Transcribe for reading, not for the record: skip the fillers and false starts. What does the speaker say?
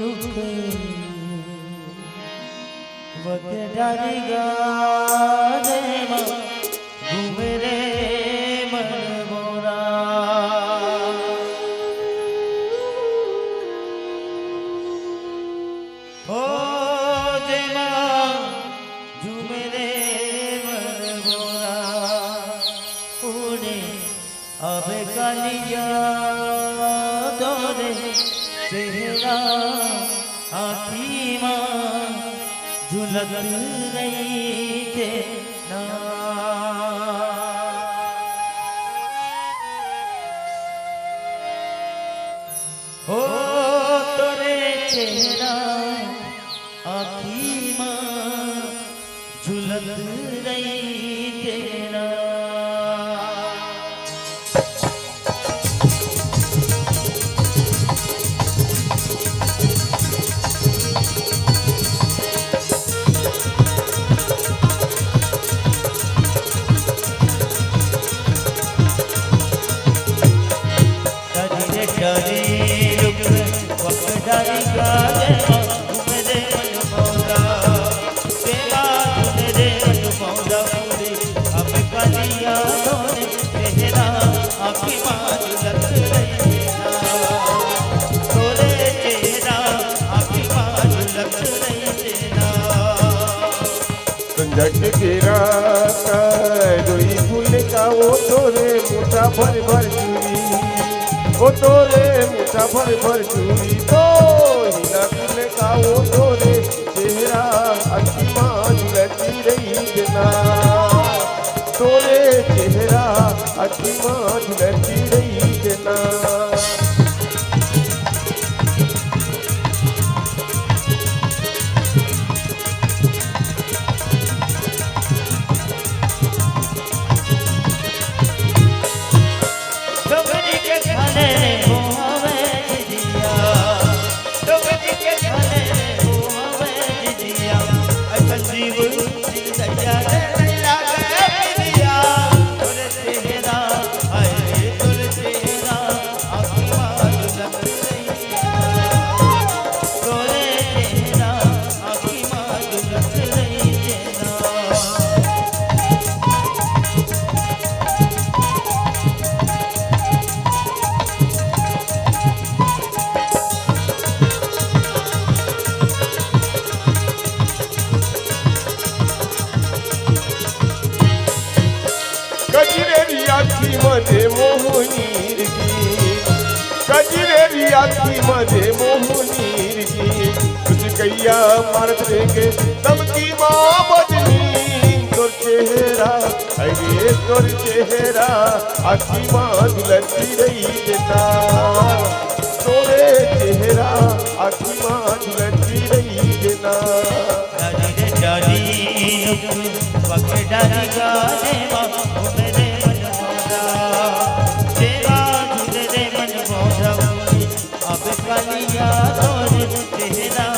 रुख वगडारी गाने में घूमे रे मन मोरा हो जेमा झूमे रे मन मोरा उड़े अब कालिया तोरे चेहरा आँखी मां झुलक रही थे ना हो तोरे चेहरा आँखी मां झुलक रही थे ना झट तेरा रोई फूल का वो तोरे मुठा भर भर चूरी वो तोरे मुठा भर भर चूरी तो हीरा फूल का वो तोरे चेहरा अखी मां झुलती रही देना तोरे चेहरा अखी मां झुलती रही देना आखी मध्ये मोहनीर की कजरेरी आखी मध्ये मोहनीर की तुझ कैया मारत रेगे तब की माँ बजनी तोर चेहरा अरे तोर चेहरा आखी माँ झुलती रही देता तोरे चेहरा आखी माँ झुलती रही देना वगडारी गाने अब कालिया तोरे चेहरा